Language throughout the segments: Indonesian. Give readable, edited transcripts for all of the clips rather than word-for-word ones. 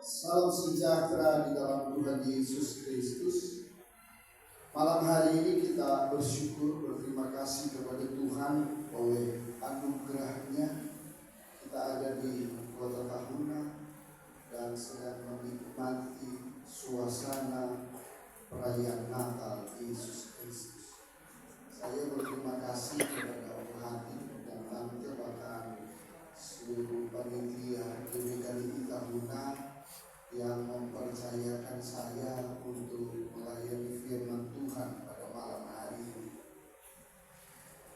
Salam sejahtera di dalam Tuhan Yesus Kristus. Malam hari ini kita bersyukur, berterima kasih kepada Tuhan oleh anugerahnya kita ada di Kota Tahuna dan sedang menikmati suasana perayaan Natal Yesus Kristus. Saya berterima kasih kepada Om Hadi dan Tante, bahkan seluruh panitia GBKDI Tahuna yang mempercayakan saya untuk melayani firman Tuhan pada malam hari ini.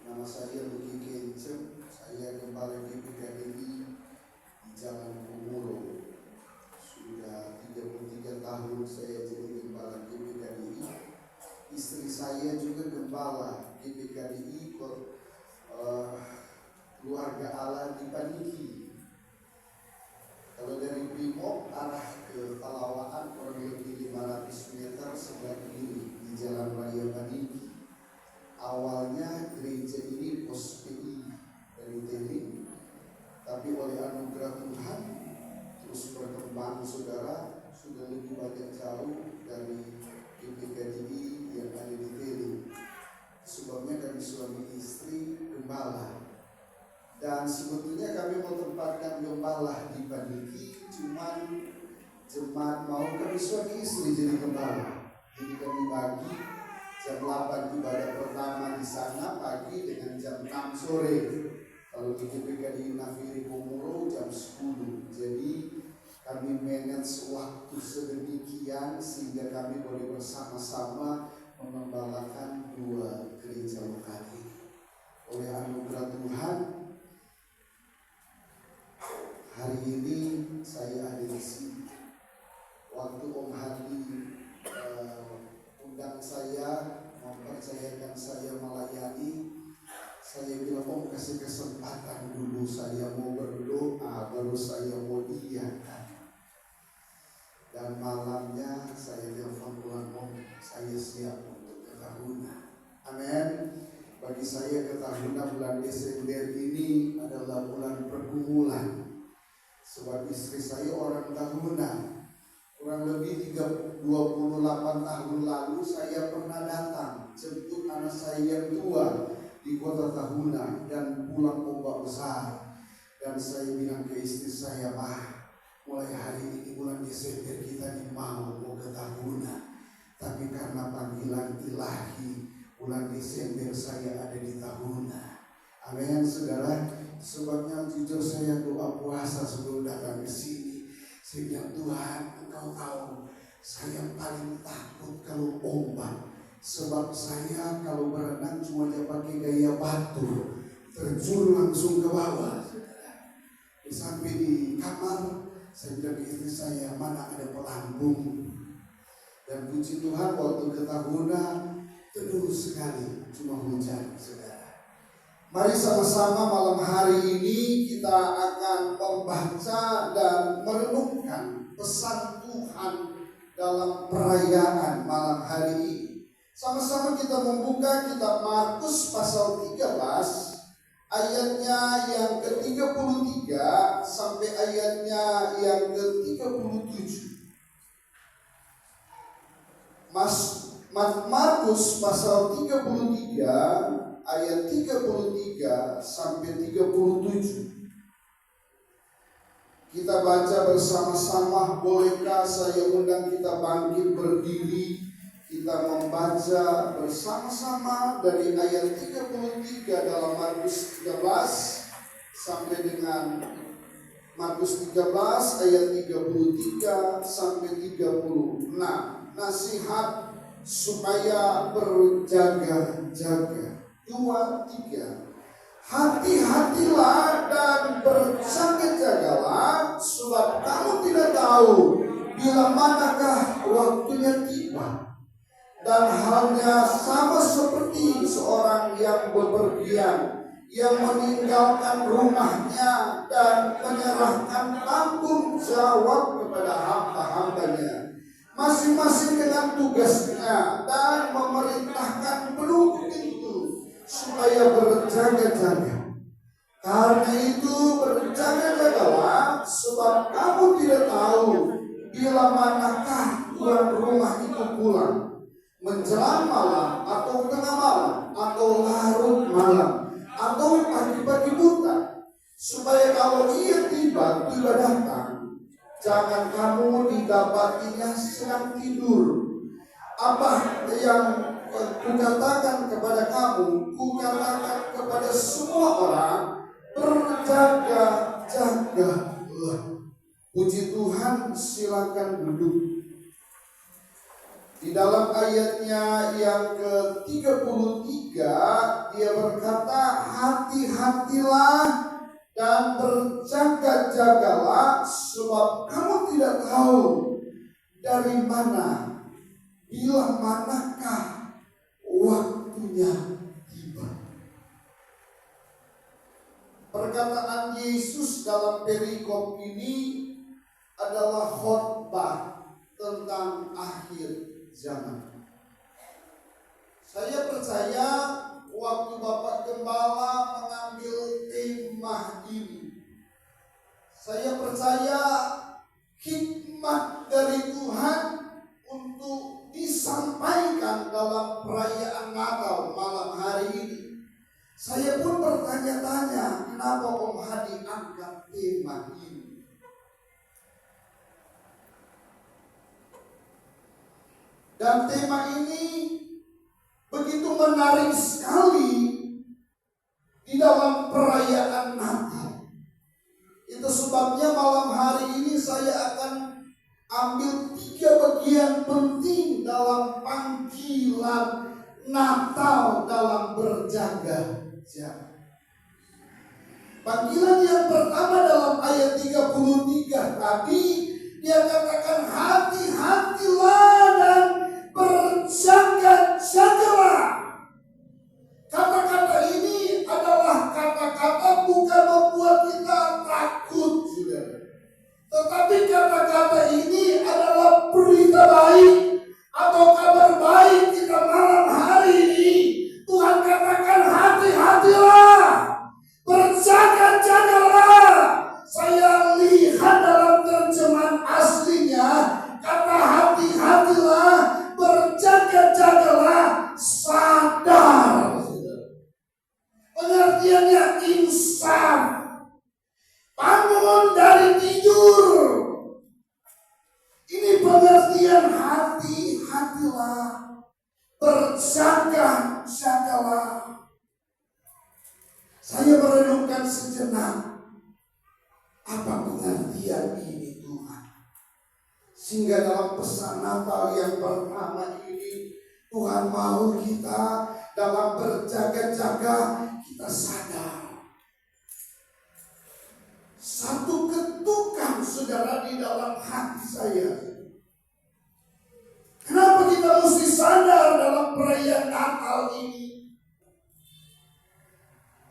Nama saya Luki Kencem, saya Gembala GBKDI di Jalan Kumuro. Sudah 33 tahun saya jadi Gembala GBKDI. Istri saya juga Gembala GBKDI Keluarga Allah di Paniki. Kalau dari Bimo arah ke Talawaan kurang lebih 500 meter sebelah kiri di Jalan Raya Paniki. Awalnya gereja ini pos PI dari Teling, tapi oleh anugerah Tuhan terus berkembang, saudara, sudah lebih banyak jauh dari GBKDI yang ada di Teling. Sebabnya kami suami istri gembala. Dan sebetulnya kami mau tempatkan gembala di Paniki, cuman jemaat mau kami suami istri jadi gembala. Jadi kami bagi jam 8 ibadah pertama di sana pagi dengan jam 6 sore. Kalau di GBKDI Nafiri Komuro jam 10. Jadi kami manage waktu sedemikian sehingga kami boleh bersama-sama mengembalakan dua gereja lokal ini. Oleh anugerah Tuhan, hari ini saya ada di sini. Waktu Om Hadi undang saya, mempercayakan saya melayani, saya bilang Om kasih kesempatan dulu, saya mau berdoa, baru saya mau diiakan. Dan malamnya saya telepon Tuhan, Om saya siap untuk ke Tahuna. Amin. Bagi saya ke Tahuna bulan Desember ini adalah bulan pergumulan. Sebab istri saya orang Tahuna. Kurang lebih 28 tahun lalu saya pernah datang jemput anak saya yang tua di Kota Tahuna dan pulang ombak besar. Dan saya bilang ke istri saya, mulai hari ini bulan Desember kita mau ke Tahuna. Tapi karena panggilan ilahi, bulan Desember saya ada di Tahuna. Amin, saudara. Sebabnya jujur saya doa puasa sebelum datang ke sini. Saya bilang, Tuhan, Engkau tahu saya paling takut kalau ombak. Sebab saya kalau berenang cuma dia pakai gaya batu, terjun langsung ke bawah. Sampai di kamar, saya bilang ke istri saya, mana ada pelampung. Dan puji Tuhan waktu ke Tahuna teduh sekali, cuma hujan, saudara. Mari sama-sama malam hari ini kita akan membaca dan merenungkan pesan Tuhan dalam perayaan malam hari ini. Sama-sama kita membuka kitab Markus pasal 13 ayatnya yang ke-33 sampai ayatnya yang ke-37. Markus pasal 33 ayat 33 sampai 37. Kita baca bersama-sama. Bolehkah saya undang kita bangkit berdiri, kita membaca bersama-sama dari ayat 33 dalam Markus 13 sampai dengan Markus 13 ayat 33 sampai 36. Nasihat supaya berjaga-jaga. 2, 3. Hati-hatilah dan berjaga-jagalah, sebab kamu tidak tahu bila manakah waktunya tiba. Dan halnya sama seperti seorang yang bepergian, yang meninggalkan rumahnya dan menyerahkan tanggung jawab kepada hamba-hambanya, masing-masing dengan tugasnya, dan memerintahkan penduduk itu supaya berjaga-jaga. Karena itu berjaga-jagalah, sebab kamu tidak tahu Jangan kamu didapatinya sedang tidur. Apa yang kukatakan kepada kamu, kukatakan kepada semua orang, berjaga-jagalah. Puji Tuhan, silakan duduk. Di dalam ayatnya yang ke-33 dia berkata, hati-hatilah dan berjaga-jagalah, sebab kamu tidak tahu dari mana, bila manakah waktunya tiba. Perkataan Yesus dalam perikop ini adalah khotbah tentang akhir zaman. Saya percaya waktu Bapak Gembala mengambil tema ini, saya percaya hikmat dari Tuhan untuk disampaikan dalam perayaan Natal malam hari ini. Saya pun bertanya-tanya, kenapa Om Hadi angkat tema ini? Dan tema ini begitu menarik sekali di dalam perayaan Natal. Itu sebabnya malam hari ini saya akan ambil 3 bagian penting dalam panggilan Natal dalam berjaga-jaga. Panggilan yang pertama dalam ayat 33 tadi, dia katakan hati-hatilah dan berjaga-jagalah. Kata-kata ini adalah kata-kata bukan membuat kita takut, saudara. Tetapi kata-kata ini adalah berita baik atau kabar baik kita malam hari ini. Tuhan katakan hati-hatilah, berjaga-jagalah. Saya lihat dalam terjemahan aslinya, kata hati-hatilah, berjaga-jagalah, sadar. Pengertiannya insaf, bangun dari tidur. Ini pengertian hati-hatilah, berjaga-jagalah. Saya merenungkan sejenak, apa pengertian ini Tuhan? Sehingga dalam pesan Natal yang pertama ini, Tuhan mau kita dalam berjaga-jaga, kita sadar. Satu ketukan, saudara, di dalam hati saya. Kenapa kita mesti sadar dalam perayaan Natal ini?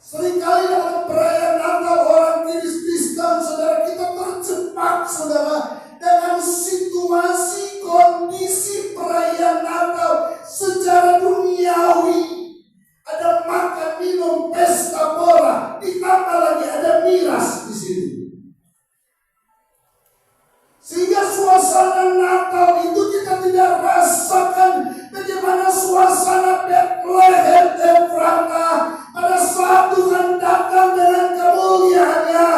Seringkali dalam perayaan Natal orang Kristen, saudara, kita terjebak, saudara, dengan situasi kondisi perayaan Natal secara duniawi. Ada makan, minum, pesta pora, ditambah lagi ada miras di sini. Sehingga suasana Natal itu kita tidak rasakan bagaimana suasana Bethlehem Efrata pada saat Tuhan datang dengan kemuliaannya.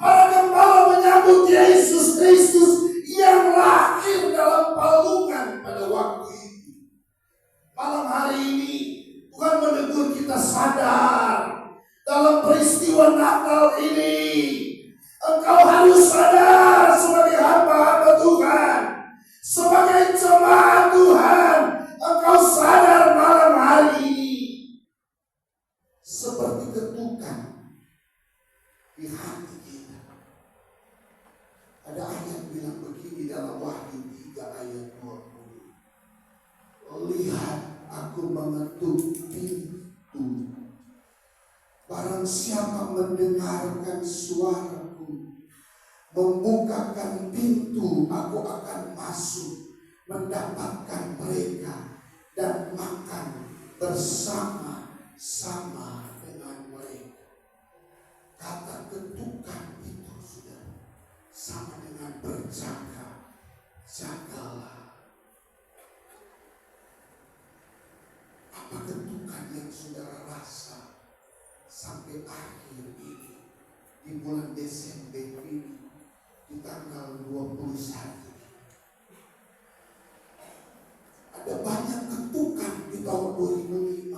Para gembala menyambut Yesus Kristus yang lahir dalam palungan pada waktu itu. Malam hari ini Tuhan menegur kita sadar dalam peristiwa Natal ini. Engkau harus sadar sebagai hamba-hamba Tuhan, sebagai jemaat Tuhan. Engkau sadar malam hari ini. Seperti ketukan di hati kita. Ada ayat bilang begini dalam Wahyu 3 ayat 20. Lihat, aku mengetuk pintu. Barang siapa mendengarkan suaraku, membukakan pintu, aku akan masuk, mendapatkan mereka dan makan bersama-sama dengan mereka. Kata ketukan itu sudah sama dengan berjaga-jagalah. Apa ketukan yang saudara rasa sampai akhir ini, di bulan Desember ini, di tanggal 21. Ada banyak ketukan di tahun 2005.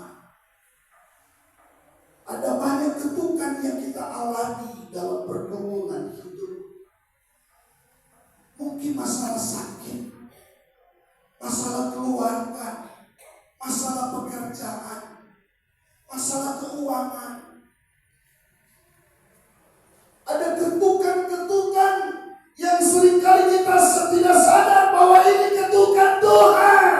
Ada banyak ketukan yang kita alami dalam pergumulan hidup. Mungkin masalah sakit, masalah keluarga, masalah pekerjaan, masalah keuangan. Ada ketukan-ketukan yang seringkali kita tidak sadar bahwa ini ketukan Tuhan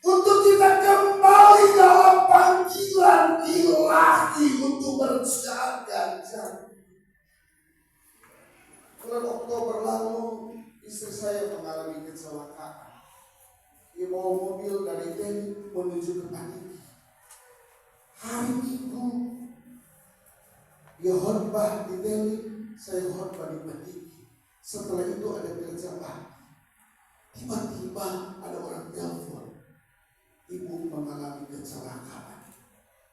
untuk kita kembali dalam panggilan ilahi untuk berjaga-jaga. Bulan Oktober lalu istri saya mengalami kecelakaan. Dia bawa mobil dari Teni menuju ke Paniki. Hari Minggu dia khotbah di Teni, saya khotbah di Paniki. Setelah itu ada kerja bakti. Tiba-tiba ada orang telepon, ibu mengalami kecelakaan.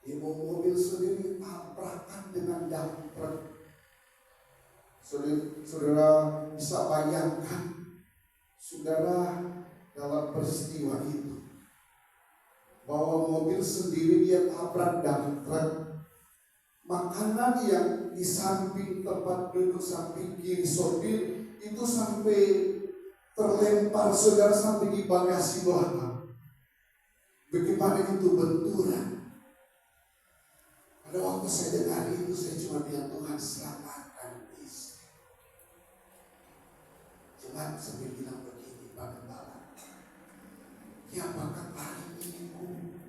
Ibu mobil sendiri tabrakan dengan dumper. Saudara bisa bayangkan, saudara, dalam peristiwa itu, bahwa mobil sendiri dia tabrak dumper. Makanan yang di samping tempat duduk samping kiri sopir itu sampai terlempar, saudara, sampai di bagasi belakang. Bagaimana itu benturan. Pada waktu saya dengar itu, saya cuma bilang, Tuhan selamatkan istri. Cuma sambil bilang begini, Pak Gembala, ya apakah hari Minggu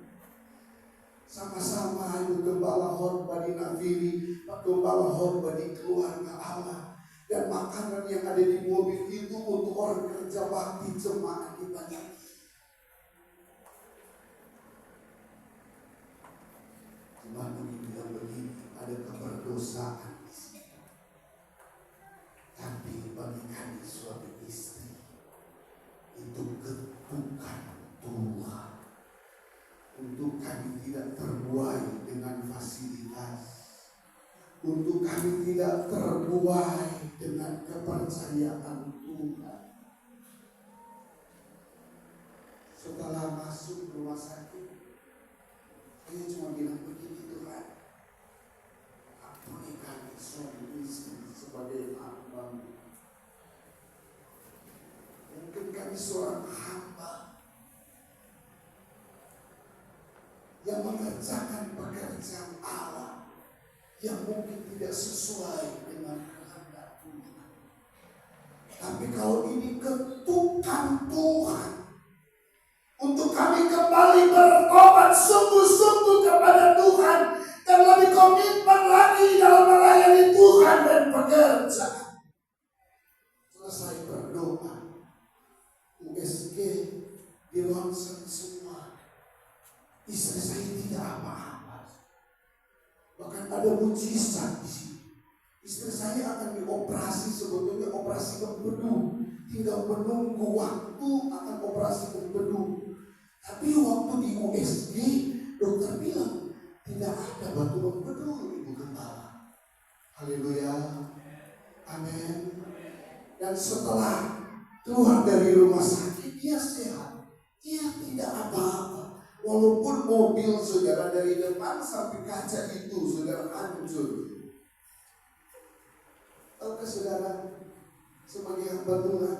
sama-sama Ibu Gembala khotbah di Navili, Pak Gembala khotbah di keluarga Allah, dan makanan yang ada di mobil itu untuk orang kerja bakti jemaat di Paniki. Cuma begini, ada keberdosaan di sini. Tapi bagi kami suami istri itu ketukan Tuhan. Untuk kami tidak terbuai dengan fasilitas, untuk kami tidak terbuai dengan kepercayaan Tuhan. Setelah masuk rumah sakit, saya cuma bilang begini, Tuhan, ampuni kami suami istri sebagai hamba. Mungkin kami seorang hamba yang mengerjakan pekerjaan Allah yang mungkin tidak sesuai dengan kehendak Tuhan. Tapi kalau ini ketukan Tuhan untuk kami kembali bertobat sungguh-sungguh kepada Tuhan dan lebih komitmen lagi dalam melayani Tuhan dan bekerja. Selesai berdoa, USG di ronsen semua. Istri saya tidak apa-apa. Bahkan ada mujizat di sini. Istri saya akan dioperasi, sebetulnya operasi empedu. Tinggal menunggu waktu akan operasi empedu. Tapi waktu di USG, dokter bilang tidak ada batu empedu, Ibu Gembala. Haleluya. Amin. Dan setelah keluar dari rumah sakit, dia sehat. Dia tidak apa-apa. Walaupun mobil saudara dari depan sampai kaca itu saudara hancur. Tahukah saudara, sebagai hamba Tuhan,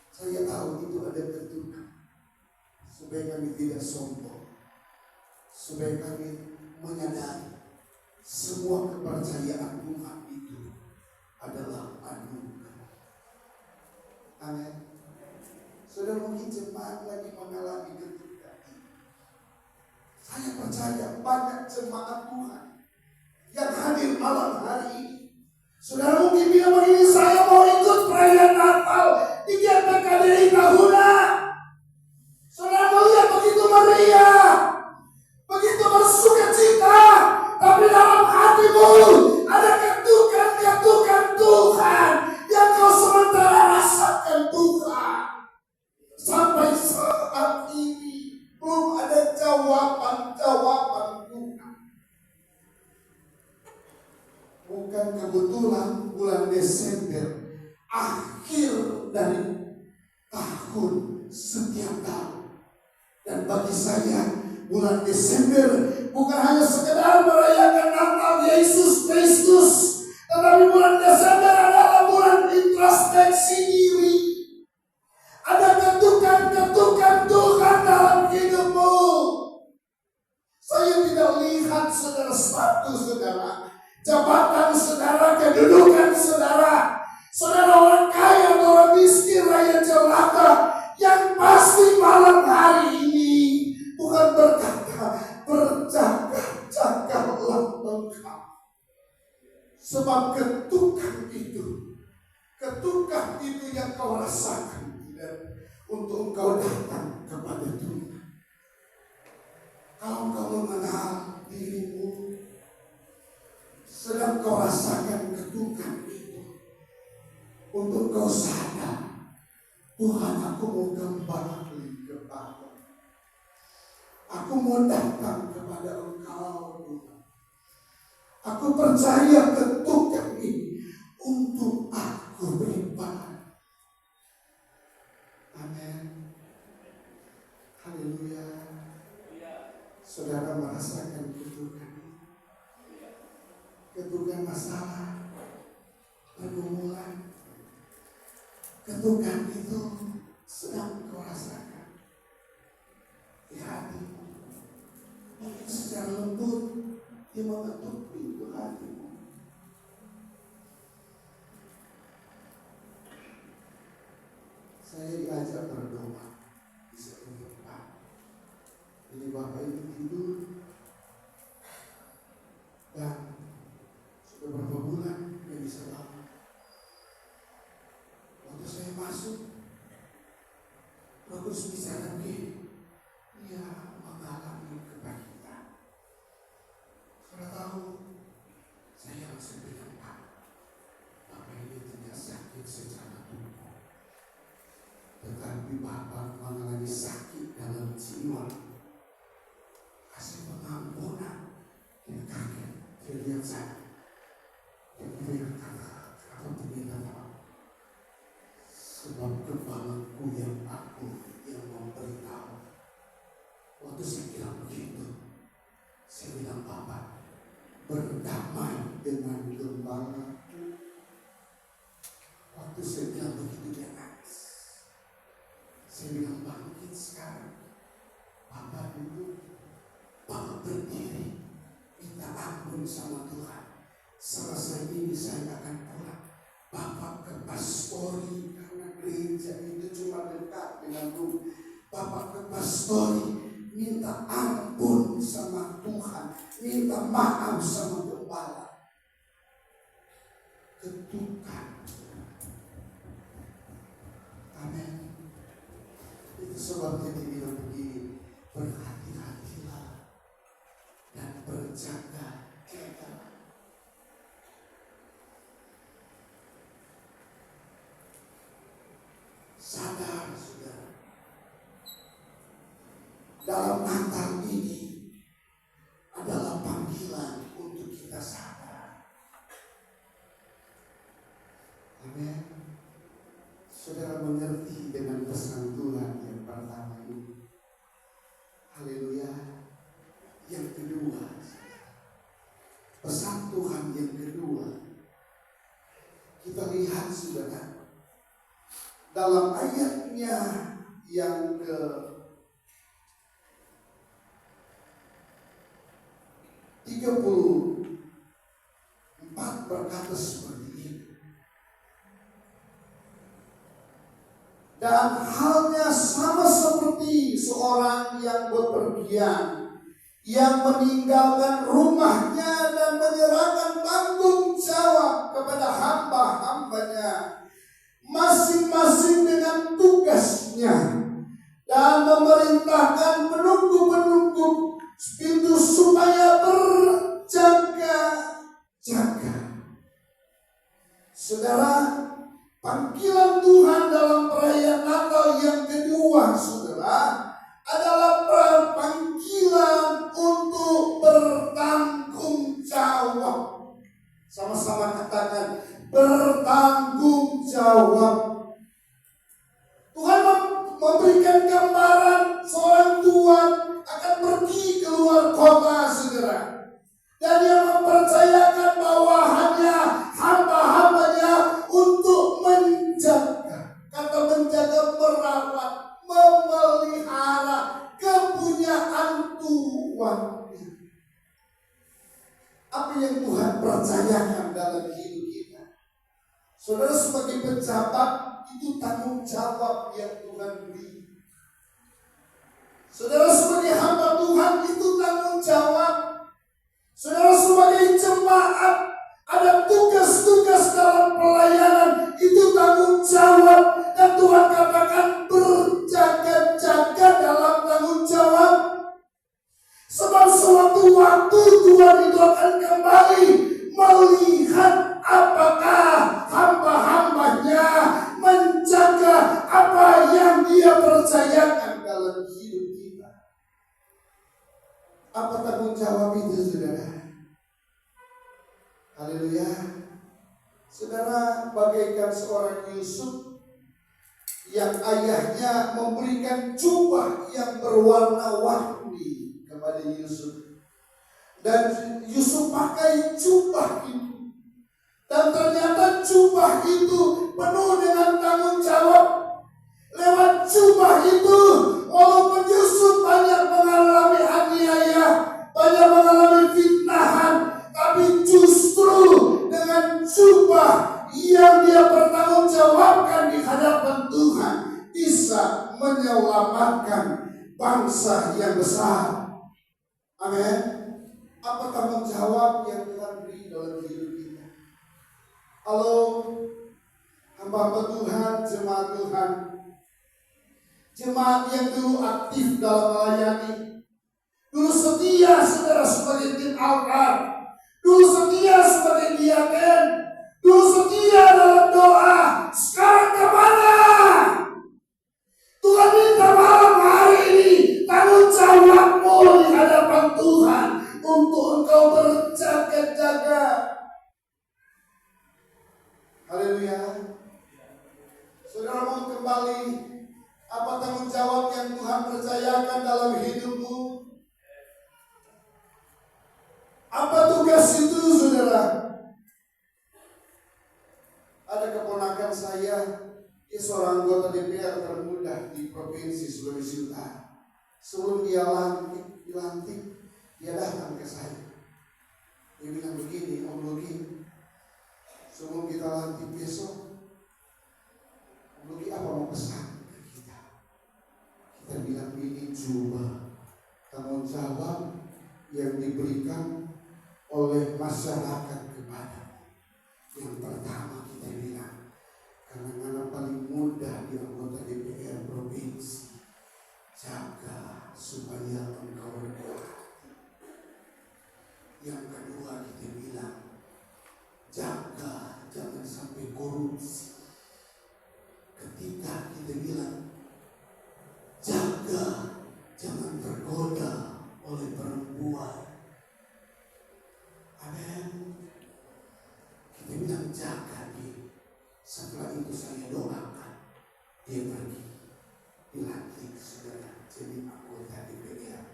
saya tahu itu ada ketukan. Supaya kami tidak sombong, supaya kami menyadari semua kepercayaan Tuhan itu adalah anugerah. Amin. Saudara, mungkin jemaat lagi mengalami ketukan. Saya percaya banyak jemaat Tuhan yang hadir malam hari ini. Saudara mungkin bilang begini, saya mau ikut perayaan Natal di GPKDI tahunan. Saudara melihat begitu meriah, begitu bersukacita, tapi dalam hatimu ada ketukan-ketukan Tuhan yang kau sementara rasakan Tuhan. Sampai saat ini belum ada jawaban Tuhan. bukan kebetulan bulan Desember akhir dari tahun setiap tahun. Dan bagi saya bulan Desember bukan hanya sekedar merayakan Natal Yesus Kristus, tetapi bulan Desember adalah bulan introspeksi diri. Ada ketukan-ketukan Tuhan dalam hidupmu. Saya tidak lihat saudara status saudara, jabatan saudara, kedudukan saudara, saudara orang kaya atau orang miskin, rakyat jelata. Yang pasti malam hari ini Tuhan berkata, berjaga-jagalah engkau. Sebab ketukan itu yang kau rasakan untuk engkau datang kepada Tuhan. Kalau kau mengenal dirimu, sedang kau rasakan ketukan itu, untuk kau sadar, Tuhan, aku mau kembali kepada, aku mau datang kepada Engkau Tuhan. Aku percaya ketukan ini untuk aku beribadah. Amin. Haleluya. Saudara merasakan ketukan ini, ketukan masalah, pergumulan. Ketukan itu sedang kau rasakan di hatimu. Mungkin secara lembut dia mengetuk pintu hatimu. Saya diajak berdoa di satu tempat. Jadi bapak itu tidur dan sudah berapa bulan dia bisa bangun. Waktu saya masuk, bagus bicara begini, dia mengalami kebahagiaan. Sudah tahu, saya langsung bilang, Pak, Bapak ini tidak sakit secara tubuh, tetapi Bapak mengalami sakit dalam jiwa. Kasih pengampunan. Dia kaget, dia lihat saya, dia berkata, kalau ternyata sebab kepalaku yang memberitahu. Waktu saya bilang begitu, saya bilang, Bapak berdamai dengan gembala. Waktu saya bilang begitu dia nangis. Saya bilang, bangkit sekarang. Bapak duduk, Bapak berdiri, minta ampun sama Tuhan. Selesai ini saya akan pulang. Bapak ke pastori, karena gereja itu cuma dekat dengan rumah. Bapak ke pastori, minta ampun sama Tuhan, minta maaf sama gembala. Ketukan. Amin. Itu sebabnya dibilang begini, berhati-hatilah dan berjaga-jagalah. Sadar saudara, dalam Natal ini adalah panggilan untuk kita sadar. Amin. Saudara mengerti dengan pesan Tuhan yang pertama ini. Haleluya. Yang kedua, pesan Tuhan yang kedua, kita lihat saudara, dalam ayatnya yang ke-34 berkata seperti ini. Dan halnya sama seperti seorang yang bepergian, yang meninggalkan rumahnya dan menyerahkan tanggung jawab kepada hamba-hambanya, masing-masing dengan tugasnya, dan memerintahkan penunggu-penunggu pintu supaya berjaga-jaga. Saudara, panggilan Tuhan dalam perayaan Natal yang kedua, saudara, adalah panggilan untuk bertanggung jawab. Sama-sama memberikan gambaran seorang tuan akan pergi keluar kota, saudara. Dan dia mempercayakan bawahannya, hamba-hambanya untuk menjaga. Kata menjaga, merawat, memelihara kepunyaan tuannya. Apa yang Tuhan percayakan dalam hidup kita? Saudara, sebagai pejabat, itu tanggung jawab yang Tuhan beri. Saudara, sebagai hamba Tuhan, itu tanggung jawab. Saudara, sebagai jemaat, ada tugas-tugas dalam pelayanan, itu tanggung jawab. Dan Tuhan katakan berjaga-jaga dalam tanggung jawab. Sebab suatu waktu Tuhan itu akan kembali melihat apakah hamba-hambanya menjaga apa yang dia percayakan dalam hidup kita. Apa tanggung jawab itu, saudara? Haleluya. Saudara, bagaikan seorang Yusuf yang ayahnya memberikan jubah yang berwarna-warni kepada Yusuf. Dan Yusuf pakai jubah itu. Dan ternyata jubah itu penuh dengan tanggung jawab. Lewat jubah itu, walaupun Yusuf banyak mengalami aniaya, banyak mengalami fitnahan, tapi justru dengan jubah yang dia bertanggungjawabkan di hadapan Tuhan, bisa menyelamatkan bangsa yang besar. Amin. Apa tanggung jawab yang Tuhan beri dalam hidup kita? Halo, hamba Tuhan, jemaat Tuhan, jemaat yang dulu aktif dalam melayani, dulu setia, saudara, sebagai tim altar, dulu setia sebagai diaken, dulu setia dalam doa. Sekarang kemana? Tuhan minta malam hari ini tanggung jawabmu di hadapan Tuhan untuk engkau berjaga-jaga. Haleluya. Saudara, mau kembali, apa tanggung jawab yang Tuhan percayakan dalam hidupmu? Apa tugas itu, saudara? Ada keponakan saya, dia seorang anggota DPR termuda di Provinsi Sulawesi Utara. Sebelum dia dilantik, dia datang ke saya. Dia bilang begini, Om Lugi, sebelum kita lantik besok, Om Lugi apa mau pesan ke kita? Kita bilang ini jubah tanggung jawab yang diberikan oleh masyarakat kepada. Yang pertama kita bilang, karena paling mudah di anggota DPR provinsi, jaga supaya engkau berhati. Yang kedua kita bilang, jaga jangan sampai korupsi. Ketiga kita bilang, jaga jangan tergoda oleh perempuan. Amin. Kita bilang jaga dia. Setelah itu saya doakan dia pergi dilantik, saudara, jadi anggota DPR.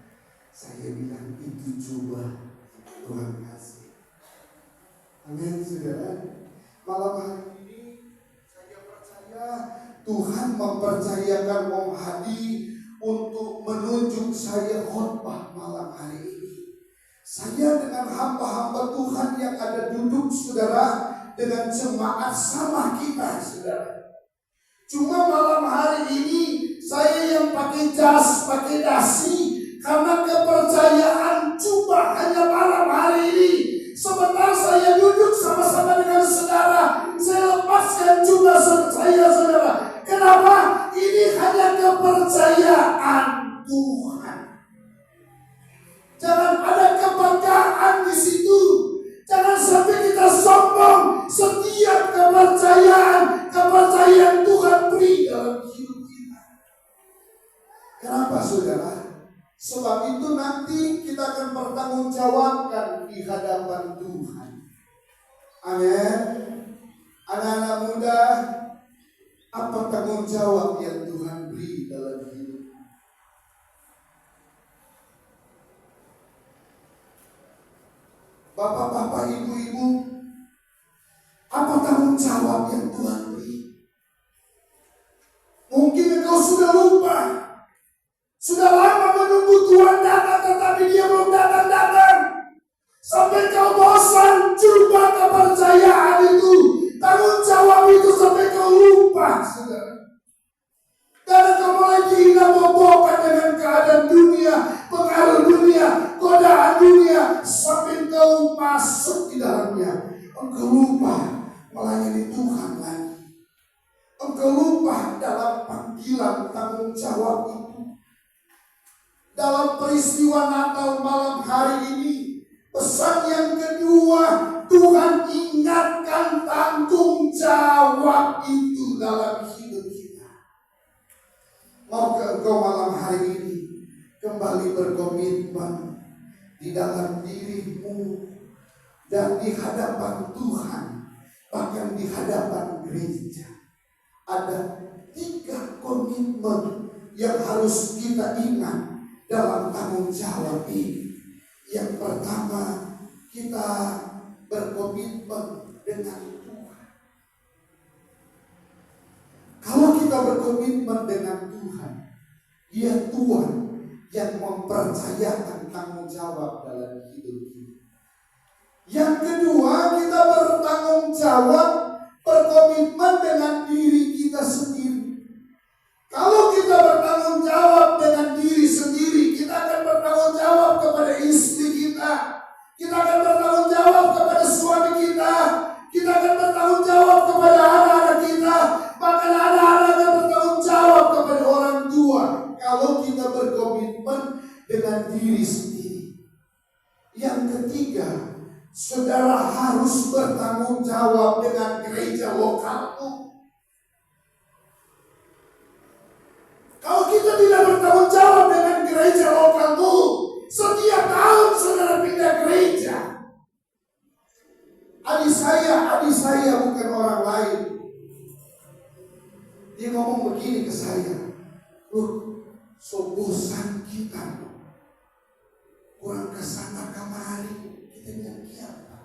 Saya bilang itu jubah Tuhan kasih. Amin, saudara. Malam hari ini saya percaya Tuhan mempercayakan Om Hadi untuk menunjuk saya khotbah malam hari ini. Saya dengan hamba-hamba Tuhan yang ada duduk, saudara, dengan jemaat sama kita, saudara. Cuma malam hari ini saya yang pakai jas, pakai dasi, karena kepercayaan jubah hanya malam hari ini. Sebentar saya duduk sama-sama dengan saudara, saya lepaskan jubah saya, saudara. Kenapa? Ini hanya kepercayaan Tuhan. Jangan ada kebanggaan di situ. Jangan sampai kita sombong. Setiap kepercayaan Tuhan beri dalam hidup kita. Kenapa, saudara? Sebab itu nanti kita akan bertanggungjawabkan di hadapan Tuhan. Amin. Anak-anak muda, Apa tanggung jawab yang Tuhan beri dalam hidup? Bapak-bapak, ibu-ibu, apa tanggung jawab yang Tuhan beri? Mungkin engkau sudah lupa, sudah lama menunggu Tuhan datang, tetapi Dia belum datang-datang. Sampai kau bosan jumpa kepercayaan itu, tanggung jawab itu, sampai kau lupa, saudara. Karena kau mulai dihina-bobokan dengan keadaan dunia, pengaruh dunia, godaan dunia, sampai kau masuk di dalamnya. Engkau lupa melayani Tuhan lagi. Engkau lupa dalam panggilan tanggung jawab itu. Dalam peristiwa Natal malam hari ini, pesan yang kedua, Tuhan ingatkan tanggung jawab itu dalam hidup kita. Maukah engkau malam hari ini kembali berkomitmen di dalam dirimu dan di hadapan Tuhan, bahkan di hadapan gereja? Ada 3 komitmen yang harus kita ingat dalam tanggung jawab ini. Yang pertama, kita berkomitmen dengan Tuhan. Kalau kita berkomitmen dengan Tuhan, Dia Tuhan yang mempercayakan tanggung jawab dalam hidup kita. Yang kedua, kita bertanggung jawab, berkomitmen dengan diri kita sendiri. Kalau kita bertanggung jawab dengan diri sendiri, kita akan bertanggung jawab kepada istri kita, kita akan bertanggung jawab kepada suami kita, kita akan bertanggung jawab kepada anak-anak kita, bahkan anak-anak akan bertanggung jawab kepada orang tua. Kalau kita berkomitmen dengan diri sendiri. Yang ketiga, saudara harus bertanggung jawab dengan gereja lokalmu. Kalau kita tidak bertanggung jawab dengan gereja lokalmu, setiap tahun saudara pindah gereja. Adik saya bukan orang lain. Dia ngomong begini ke saya, so bosan kita, kurang kesana kemari. Kita bilang siapa?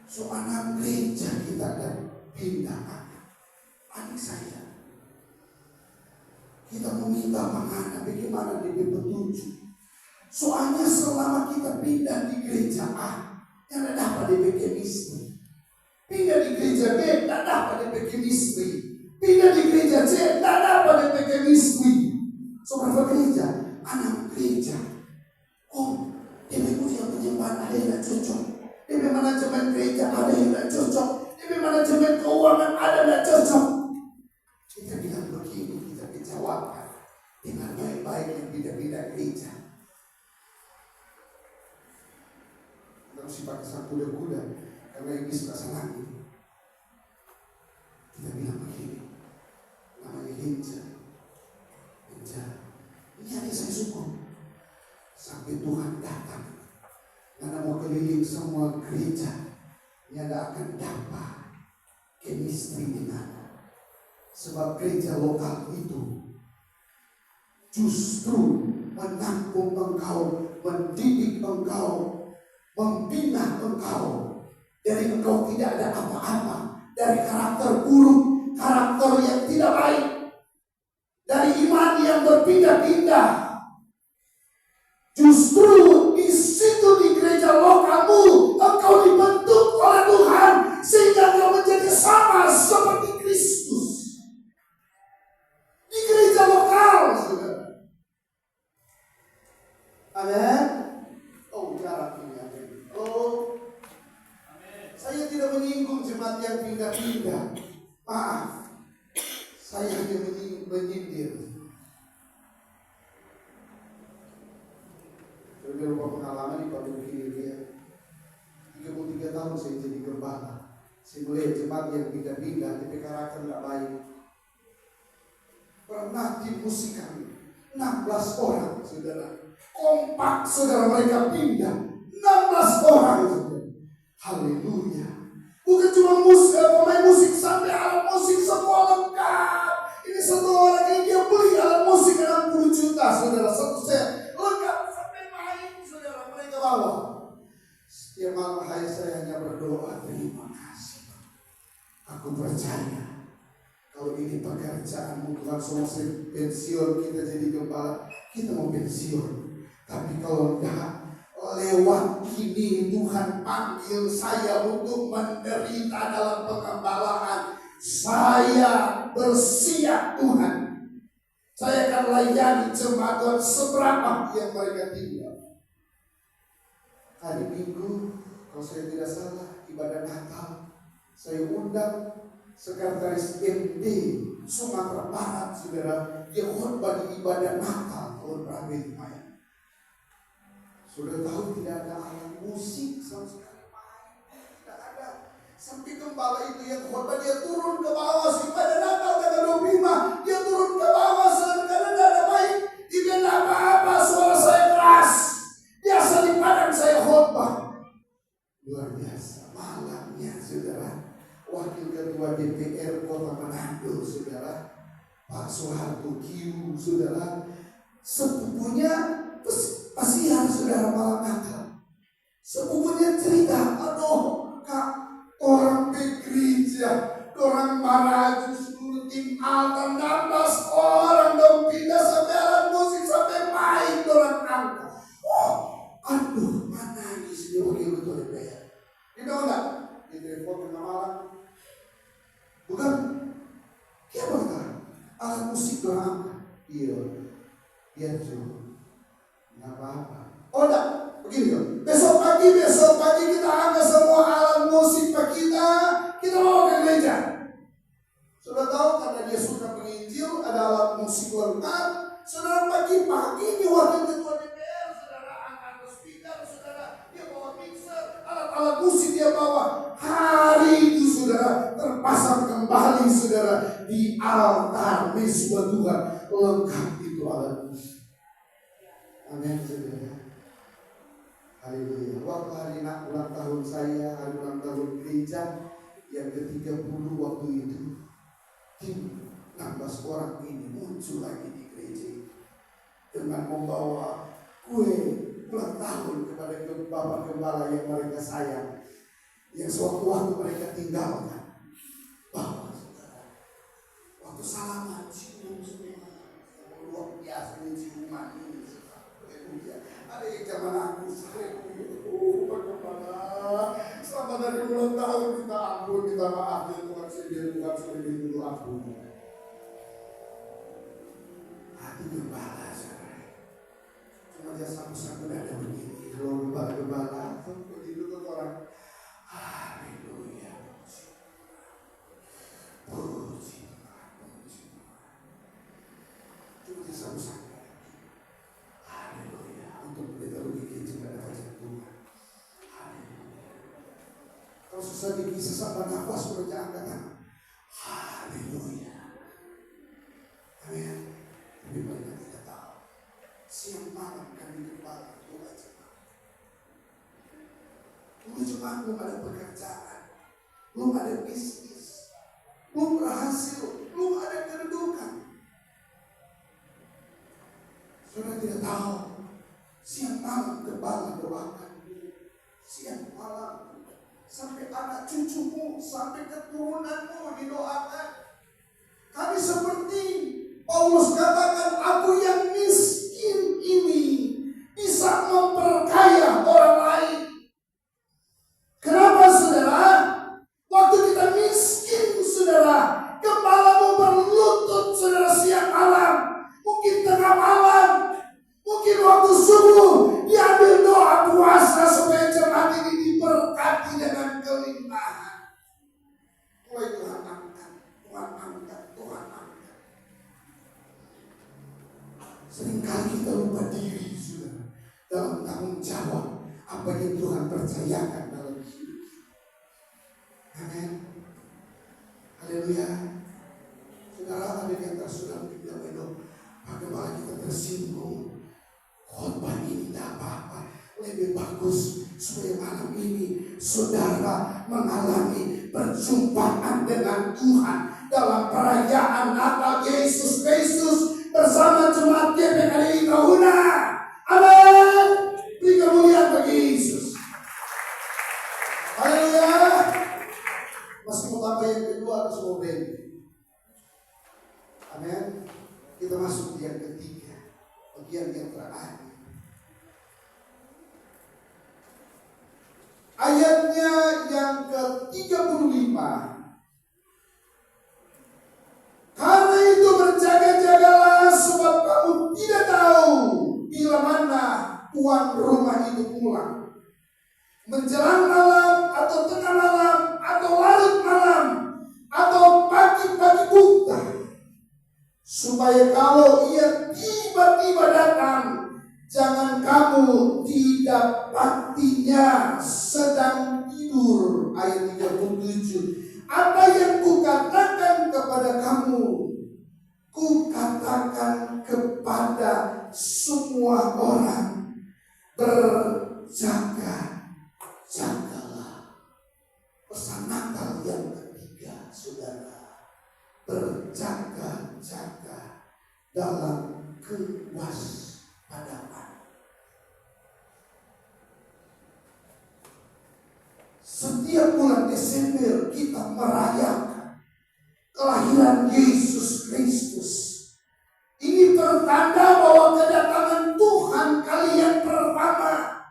So anak gereja kita dan pindah adik saya. Kita meminta mana, bagaimana dia petunjuk. Soalnya selama kita pindah di gereja A, yang dapat DPK istri. Pindah di gereja B, tidak dapat DPK istri. Pindah di gereja C, tidak dapat DPK istri. Sobat gereja, anak gereja. DP punya penyembahan ada yang tidak cocok. DP manajemen gereja ada yang tidak cocok. DP manajemen keuangan ada yang tidak cocok. Kita bilang begini, kita dijawabkan dengan baik-baik yang pindah-pindah gereja. Kita mesti pakai sang kuda-kuda karena yang bisa lagi. Kita bilang begini, namanya Hinja. Ini ada saya syukur sampai Tuhan datang. Karena mau keliling semua gereja, ini ada akan dapat chemistry dengan. Sebab gereja lokal itu justru menampung engkau, mendidik engkau, membina engkau. Dari engkau tidak ada apa-apa, dari karakter buruk, karakter yang tidak baik, dari iman yang berpindah-pindah. Justru di situ di gereja lokalmu engkau dibentuk oleh Tuhan sehingga engkau menjadi sama seperti Kristus. Di gereja lokal, saudara. Amin. Oh, jarak ini. Oh, saya tidak menyinggung jemaat yang pindah-pindah. Maaf, saya hanya menyindir. Saya lupa pengalaman di Papua Kiri. 33 tahun saya jadi gembala. Saya melihat jemaat yang pindah-pindah, tapi karakter tidak baik. Pernah dimusikan 16 orang, saudara. Kompak, saudara, mereka pindah 16 orang, saudara. Haleluya. Bukan cuma pemain musik, sampai alat musik semua lengkap. Ini satu orang ini dia beli alat musik 60 juta, saudara, satu set lengkap sampai main, saudara, mereka bawa. Setiap malam hari saya hanya berdoa, terima kasih. Aku percaya kalau ini pekerjaanmu Tuhan, selesai pensiun kita jadi gembala, kita mau pensiun. Tapi kalau enggak, lewat ini Tuhan panggil saya untuk menderita dalam pengembalaan. Saya bersiap Tuhan. Saya akan layani jemaat Tuhan seberapa yang mereka tinggal. Hari Minggu, kalau saya tidak salah, ibadah Natal, saya undang sekretaris MD Sumatera Barat, saudara. Dia khotbah di ibadah Natal tahun berapa itu, Maya? Sudah tahu tidak ada alat musik sama sekali, tidak ada. Sampai gembala itu yang khotbah, dia turun ke bawah ibadah Natal tanggal 25, dia turun ke bawah karena tidak ada baik. Dia tidak apa-apa, suara saya keras. Biasa di padang saya khotbah. Luar biasa. Malamnya, saudara, Wakil Ketua DPR Kota Manado, saudara, Pak Soeharto Kiu, saudara, sepupunya kasihan, saudara, malam Natal. Sepupunya cerita, aduh Kak, orang di gereja, orang marah justru tim altar 16 orang dong pindah sampai alat musik sampai main orang angkat. Oh, aduh, mana ini sih Wakil Ketua DPR? Ini tahu nggak? Di telepon tengah malam. Bukan, dia berkata, alat musik orang. Iya, dia tuh nggak apa-apa. Oh enggak, begini loh. Besok pagi kita angkat semua alat musik kita bawa ke gereja. Sudah tahu karena dia suka menginjil, ada alat musik lengkap. Saudara, pagi-pagi ini Wakil Ketua DPR, saudara, angkat speaker, saudara, dia bawa mixer, alat musik dia bawa. Hari itu, saudara, terpasang kembali, saudara, di altar Mesbah Tuhan, lengkap itu alat musik. Amin, saudara. Haleluya. Waktu hari ulang tahun saya, hari ulang tahun gereja yang ke-30 waktu itu, tim 16 orang ini muncul lagi di gereja dengan membawa kue ulang tahun kepada Bapak Gembala yang mereka sayang, yang sewaktu-waktu mereka tinggalkan. Bawa, saudara, waktu salaman cium semua, luar biasa ini ciuman ini. Ada yang zaman aku, Pak Gembala, selamat dari ulang tahun, kita ampun, kita maaf, Tuhan sendiri, Tuhan sendiri dulu ampun. Hati Gembala, saudara, cuma dia satu-satu ada begini. Kalau Gembala, begitu tuh orang, haleluya, puji Tuhan. Cuma dia satu-satu. Untuk kita lebih kepada wajah Tuhan. Haleluya. Kalau susah dikit sesak nafas berjalan tangan. Haleluya. Amin. Tapi mereka tidak tahu. Siang malam kami gembala Tuhan jemaat. Tuhan jemaat belum ada pekerjaan, belum ada bisnis, belum berhasil, belum ada kedudukan. Saudara tidak tahu. Siang malam gembala doakan, siang malam sampai anak cucumu, sampai keturunanmu didoakan. Kami seperti Paulus katakan, aku yang miskin ini bisa memperkaya orang lain. Kenapa, saudara? Waktu kita miskin, saudara, gembalamu berlutut, saudara, siang malam, mungkin tengah malam, mungkin waktu subuh, diambil doa puasa supaya jemaat ini diberkati dengan kelimpahan. Mulai Tuhan angkat, Tuhan angkat, Tuhan angkat. Seringkali kita lupa diri, saudara, dalam tanggung jawab apa yang Tuhan percayakan dalam hidup. Amin. Haleluya. Saudara, ada yang tersudah tidak benar. Bagaimana kita tersinggung? Khotbah ini tidak apa-apa. Lebih bagus supaya malam ini saudara mengalami perjumpaan dengan Tuhan dalam perayaan Natal Yesus Kristus bersama jemaat GPKI tahunan. Amin. Beri kemuliaan bagi Yesus. Haleluya. Masih mau tambah yang kedua atau semua berhenti? Amin. Kita masuk di yang ketiga, bagian yang terakhir. Ayatnya yang ke-35. Karena itu berjaga-jagalah, sebab kamu tidak tahu bila mana tuan rumah itu pulang. Menjelang malam atau tengah malam atau larut malam atau pagi-pagi buta. Supaya kalau ia tiba-tiba datang, jangan kamu didapatinya sedang tidur. Ayat 37. Apa yang kukatakan kepada kamu, kukatakan kepada semua orang, berjaga-jagalah. Pesan Natal yang ketiga, saudara. Berjaga-jaga dalam kewaspadaan. Setiap bulan Desember kita merayakan kelahiran Yesus Kristus. Ini pertanda bahwa kedatangan Tuhan kali yang pertama.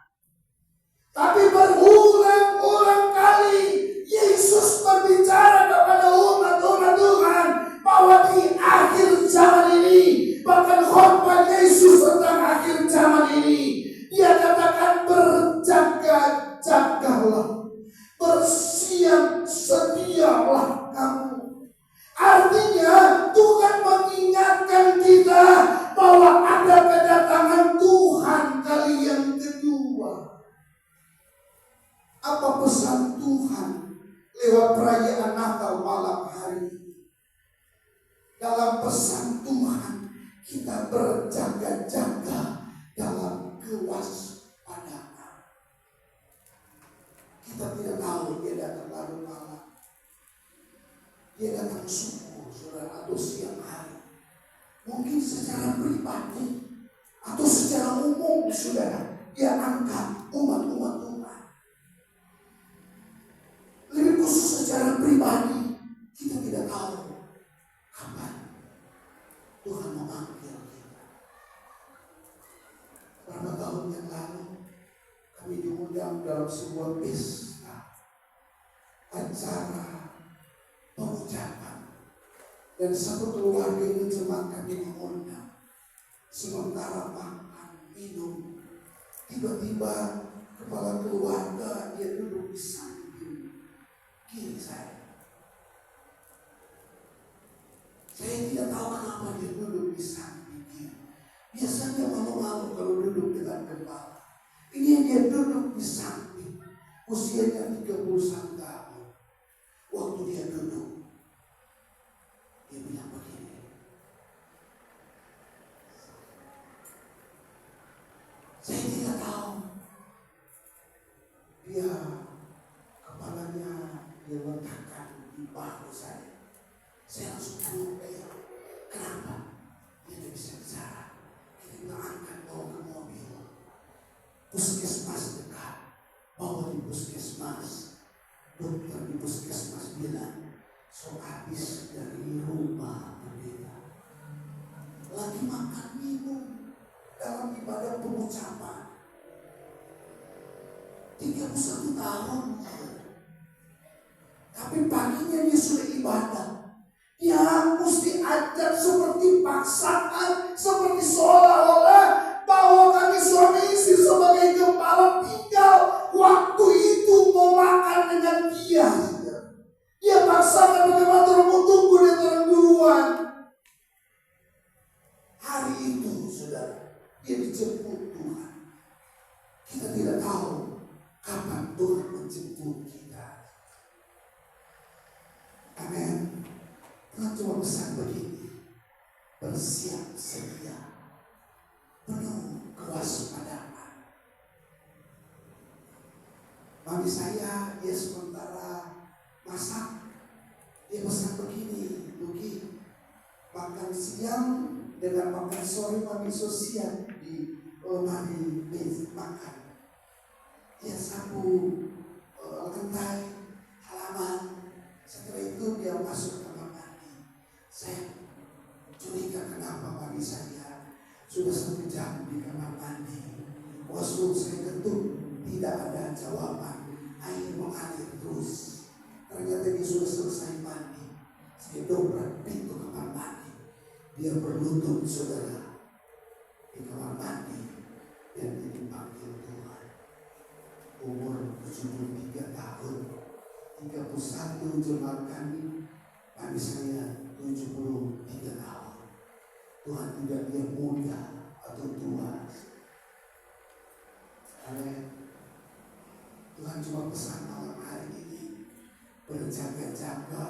Tapi berulang-ulang kali Yesus berbicara kepada umat-umat Tuhan bahwa di akhir zaman ini, bahkan khotbah Yesus tentang akhir zaman ini, Dia katakan berjaga-jagalah, bersiap sedialah kamu. Artinya Tuhan mengingatkan kita bahwa ada kedatangan Tuhan kali yang kedua. Apa pesan Tuhan lewat perayaan Natal malam hari ini? Dalam pesan Tuhan kita berjaga-jaga dalam kewaspadaan. Kita tidak tahu Dia datang larut malam, Dia datang subuh, saudara, atau siang hari. Mungkin secara pribadi atau secara umum, saudara, Dia angkat umat-umat Tuhan. Lebih khusus secara pribadi, kita tidak tahu kapan Tuhan memanggil kita. Beberapa tahun yang lalu kami diundang dalam sebuah pesta, acara pengucapan, dan satu keluarga ini cuma kami mengundang. Sementara makan, minum, tiba-tiba kepala keluarga dia duduk di samping kiri saya. Saya tidak tahu kenapa dia duduk di samping dia. Biasanya malu-malu kalau duduk dengan kepala. Ini dia duduk di samping. Usianya 31 tahun. Waktu dia duduk, dia bilang begini. Saya tidak tahu. Dia kepalanya diletakkan di bahu saya. Saya langsung duduk kayak, kenapa? Dia tidak bisa bicara. Kita angkat bawa ke mobil. Puskesmas dekat. Bawa di puskesmas. Dokter di puskesmas bilang, so habis dari rumah berbeda. Lagi makan minum dalam ibadah pengucapan. 31 tahun. Tapi paginya dia sudah ibadah. Dia mesti ajak seperti paksaan, seperti seolah-olah bahwa kami suami istri sebagai gembala tinggal waktu itu mau makan dengan dia. Dia paksakan bagaimana orang mau tunggu dia orang duluan. Hari itu, saudara, dia dijemput Tuhan. Kita tidak tahu kapan Tuhan menjemput kita. Amin. Tuhan cuma pesan begini, bersiap sedia, penuh kewaspadaan. Mami saya, dia sementara masak. Dia pesan begini, Buki, makan siang dengan makan sore mami sosial di mami makan. Dia sapu lantai, halaman. Setelah itu dia masuk kamar mandi. Saya curiga kenapa pagi saya sudah 1 jam di kamar mandi. Waktu saya ketuk tidak ada jawaban, air mengalir terus. Ternyata dia sudah selesai mandi. Saya dobrak pintu kamar mandi. Dia berlutut saudara di kamar mandi dan dia dipanggil Tuhan. Umur 73 tahun, 31 jemaat kami, kami saya 73 tahun. Tuhan tidak dia muda atau tua. Amin. Tuhan cuma pesan malam hari ini, berjaga-jaga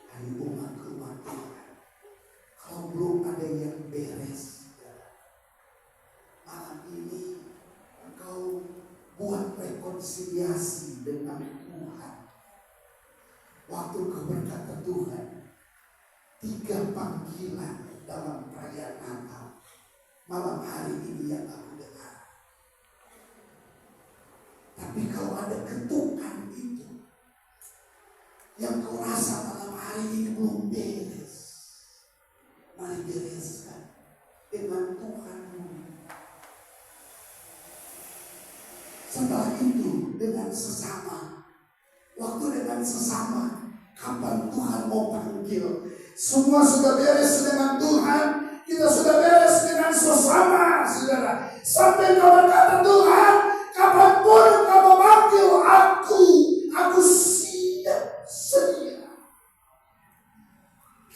hari umat Tuhan. Kalau belum ada yang beres, malam ini engkau buat rekonsiliasi dengan Tuhan. Waktu kau berkata Tuhan, 3 panggilan dalam perayaan Natal. Malam hari ini yang aku dengar. Tapi kalau ada ketukan itu yang kau rasa malam hari ini belum beres, mari bereskan dengan Tuhanmu. Setelah itu dengan sesama. Waktu dengan sesama, kapan Tuhan mau panggil? Semua sudah beres dengan Tuhan, kita sudah beres dengan sesama, saudara. Sampai kau berkata Tuhan, kapanpun kau memanggil aku siap sedia.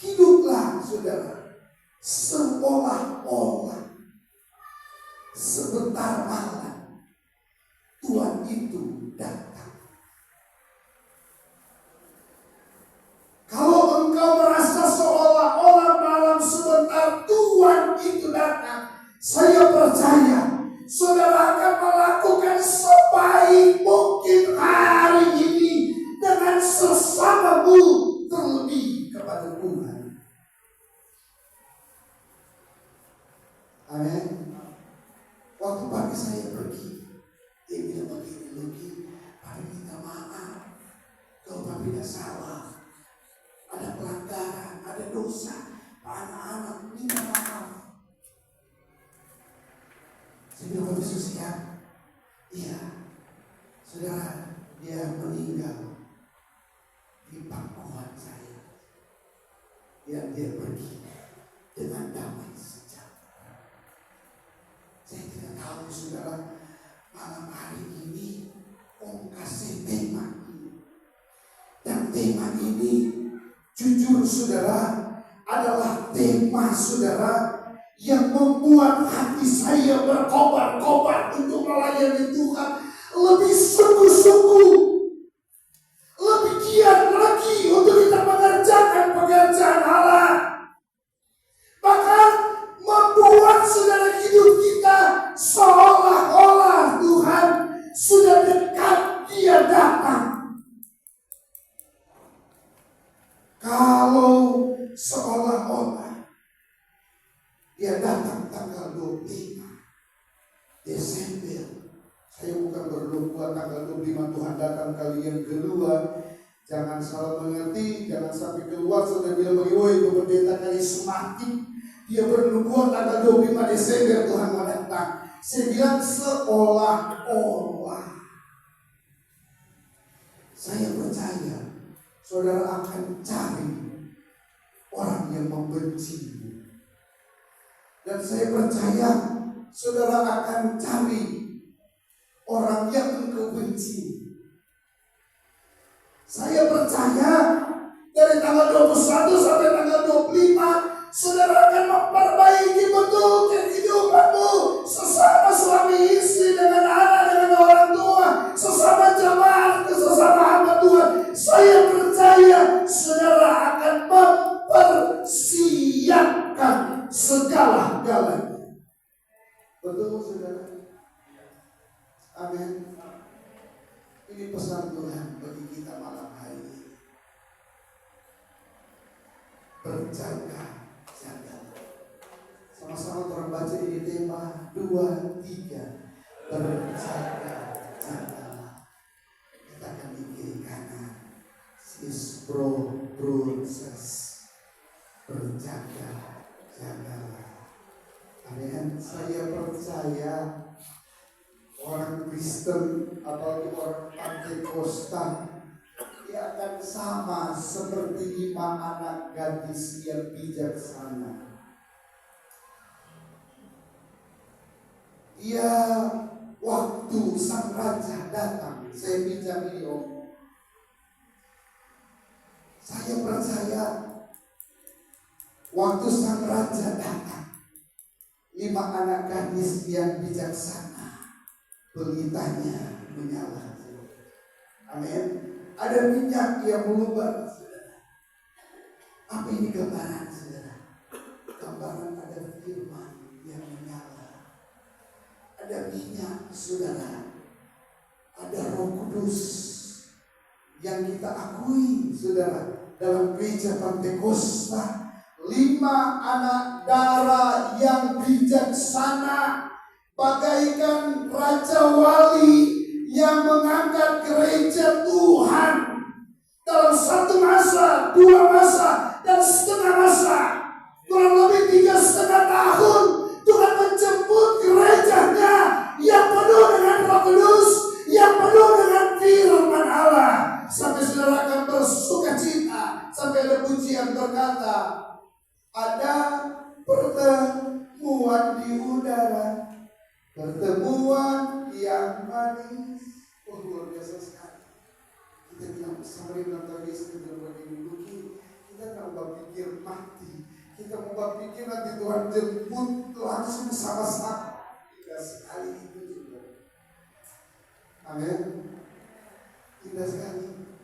Hiduplah saudara, seolah-olah sebentar malam Tuhan itu datang. Kalau engkau merasa seolah-olah malam sebentar Tuhan itu datang, saya percaya saudara akan melakukan sebaik mungkin hari ini dengan sesamamu, terlebih kepada Tuhan. Amin. Waktu pagi saya pergi, dia bilang begini, Luki, papi minta maaf kalau papi tidak salah, ada pelanggaran, ada dosa, anak-anak minta maaf. Saya bilang, papi sudah siap? Iya. Saudara, dia meninggal di pangkuan saya. Dia pergi dengan damai sejahtera. Saya tidak tahu saudara, malam hari ini Om kasih tema ini. Dan tema ini jujur saudara adalah tema saudara yang membuat hati saya berkobar-kobar untuk melayani Tuhan lebih sungguh-sungguh, lebih giat lagi untuk kita mengerjakan pekerjaan Allah. Bahkan membuat saudara hidup kita seolah-olah Tuhan sudah dekat, Dia datang. Kalau seolah-olah Dia datang tanggal 25 Desember, saya bukan berdoa tanggal 25 Tuhan datang kali yang kedua. Jangan salah mengerti, jangan sampai keluar sudah bilang bagi itu pendeta karismatik, dia bernubuat tanggal 25 Desember Tuhan mau datang. Saya bilang seolah-olah. Saya percaya saudara akan cari orang yang membenci. Dan saya percaya saudara akan cari orang yang engkau benci. Saya percaya dari tanggal 21 sampai tanggal 25 saudara akan memperbaiki betul kehidupanmu sesama suami istri, dengan anak, dengan orang tua, sesama jemaat, sesama hamba Tuhan. Saya percaya saudara akan mempersiapkan segala-galanya. Betul saudara? Amin. Ini pesan Tuhan bagi kita malam hari ini. Berjaga, jaga. Sama-sama orang baca ini tema 2, 3. Berjaga, jaga. Katakan di kiri kanan. Sis proses. Berjaga, jagalah. Amin. Saya percaya orang Kristen atau orang Pentakosta dia akan sama seperti 5 anak gadis yang bijaksana. Dia waktu sang raja datang, saya bincang ini Om. Saya percaya waktu sang raja datang, 5 anak gadis yang bijaksana, pelitanya menyala. Amin. Ada minyak yang meluber, saudara. Apa ini gambaran, saudara? Gambaran ada firman yang menyala. Ada minyak, saudara. Ada Roh Kudus yang kita akui, saudara, dalam gereja Pentakosta. 5 anak darah yang bijaksana, bagaikan Raja Wali yang mengangkat gereja Tuhan dalam 1 masa, 2 masa, dan setengah masa. Kurang lebih 3,5 tahun Tuhan menjemput gerejanya yang penuh dengan Roh Kudus, yang penuh dengan firman Allah. Sampai saudara akan bersukacita, sampai ada pujian berkata, ada pertemuan di udara, pertemuan yang manis. Oh, luar biasa sekali. Kita bilang sama dengan tadi sebelum dulu, kita tak mau pikir mati. Kita mau pikir nanti Tuhan jemput langsung sama-sama. Indah sekali itu juga. Amin. Indah sekali.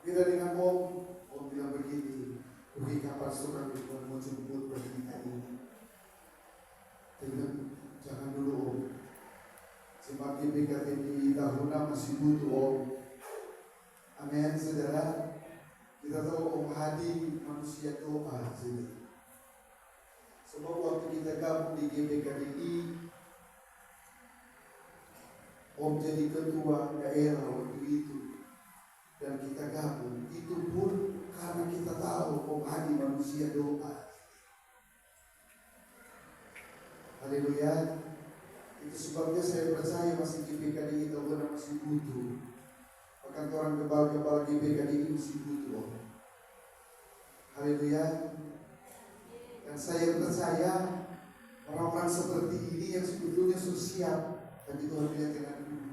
Bila dengan Om bilang begini, rugi kapan surat Tuhan mau jemput bagi kita ini. Dia bilang, jangan dulu Om. Sebab GBKT di tahunnya masih butuh Om. Amin, saudara. Kita tahu Om Hadi manusia doa, saudara. Sebab waktu kita gabung di GBKDI, Om jadi ketua daerah waktu itu, dan kita gabung. Itu pun karena kita tahu Om Hadi manusia doa. Haleluya. Itu sebabnya saya percaya masih GBKDI itu benar masih butuh. Bahkan orang kepala-kepala GBKDI masih butuh. Haleluya. Dan saya percaya orang-orang seperti ini yang sebetulnya sosial, tapi Tuhan bilang jangan dulu.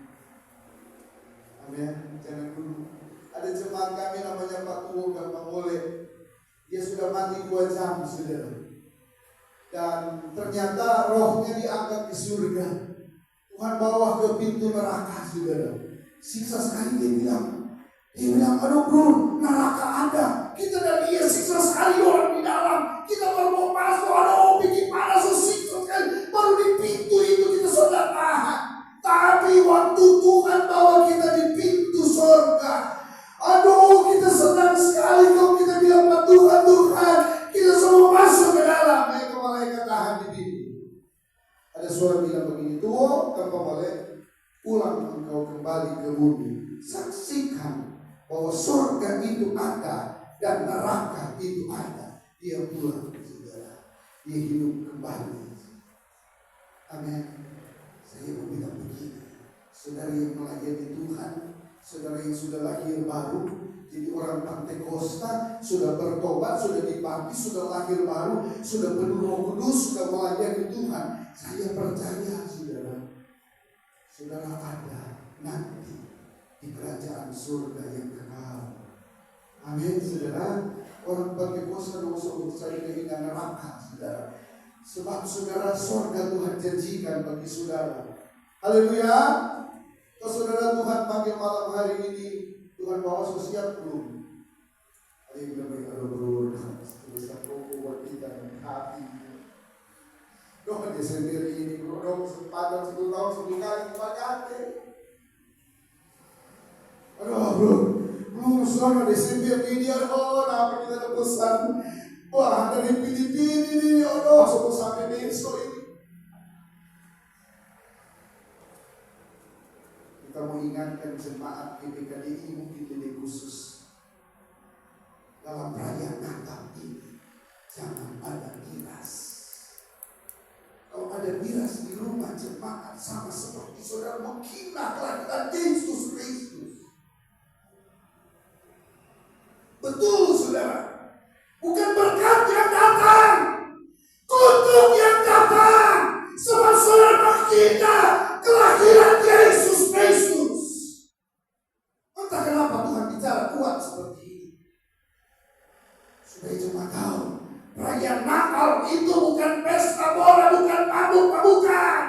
Amin. Jangan dulu. Ada jemaat kami namanya Pak Tuwo Gampang Boleh. Dia sudah mati 2 jam, saudara. Dan ternyata rohnya diangkat ke surga. Tuhan bawa ke pintu neraka, saudara. Siksa sekali dia bilang, aduh bro, neraka ada. Kita dan dia siksa sekali orang di dalam. Kita baru mau masuk, aduh bikin panas, siksa sekali. Baru di pintu itu kita sudah tahan. Tapi waktu Tuhan bawa kita di pintu surga, aduh kita senang sekali kalau kita bilang, Tuhan, kita semua masuk ke dalam. Malaikat tahan di pintu. Ada suara bilang begini, Tuh, tanpa boleh pulang engkau kembali ke bumi. Saksikan bahwa surga itu ada dan neraka itu ada. Dia pulang, saudara. Dia hidup kembali. Amin. Saya mau bilang begini, saudara yang melayani Tuhan, saudara yang sudah lahir baru, jadi orang Pentakosta, sudah bertobat, sudah dibaptis, sudah lahir baru, sudah penuh Roh Kudus, sudah melayani Tuhan. Saya percaya, saudara ada nanti di kerajaan surga yang kekal. Amin, saudara. Orang Pentakosta tidak usah percaya dengan neraka, saudara. Sebab saudara, surga Tuhan janjikan bagi saudara. Haleluya. Kalau saudara Tuhan panggil malam hari ini, Tuhan bawa sosial belum? Ada yang bilang, ada bro, terus aku buat kita hati. Dong dia sendiri ini, bro, sepanjang 10 tahun 10 kali kembali. Aduh bro, belum selama Desember ini apa kita ada pesan. Wah dari Filipina ini, aduh sebelum sampai besok ini. Kita mau ingatkan jemaat GPKD ini mungkin lebih khusus. Dalam perayaan Natal ini, jangan ada miras. Kalau ada miras di rumah jemaat, sama seperti saudara menghina kelahiran Yesus Kristus. Betul saudara. Bukan berkat yang datang, kutuk yang datang, sebab saudara menghina kelahiran Yesus Kristus. Entah kenapa Tuhan bicara kuat seperti ini. Supaya cuma tahu, perayaan Natal itu bukan pesta bola, bukan mabuk-mabukan.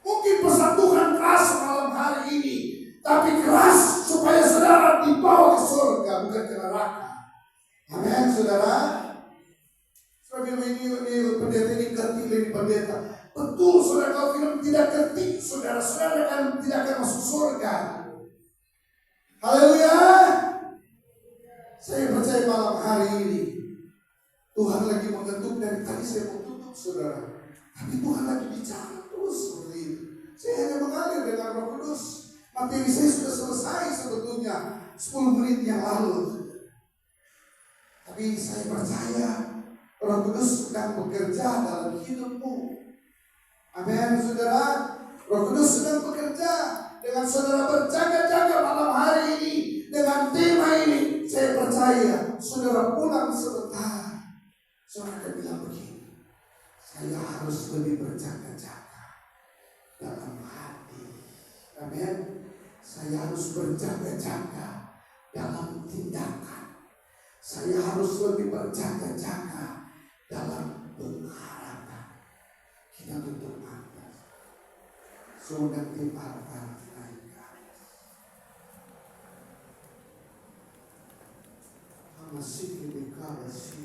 Mungkin pesan Tuhan keras malam hari ini, tapi keras supaya saudara dibawa ke surga, bukan ke neraka. Amin, saudara. Saudara ini pendeta ini ketik dari pendeta. Betul, saudara, kalau film tidak ketik, saudara tidak akan masuk surga. Haleluya. Saya percaya malam hari ini Tuhan lagi mengetuk, dari tadi saya mau tutup saudara, tapi Tuhan lagi bicara terus seperti itu. Saya hanya mengalir dengan Roh Kudus. Materi saya sudah selesai sebetulnya 10 menit yang lalu. Tapi saya percaya Roh Kudus sedang bekerja dalam hidupmu. Amin, saudara. Roh Kudus sedang bekerja dengan saudara berjaga-jaga malam hari ini dengan tema ini. Saya percaya saudara pulang sebentar, saudara akan bilang begini, saya harus lebih berjaga-jaga dalam hati. Amin. Saya harus berjaga-jaga dalam tindakan. Saya harus lebih berjaga-jaga dalam pengharapan. Kita tutup mata. Sudah diparkan naik. Masih dikasih.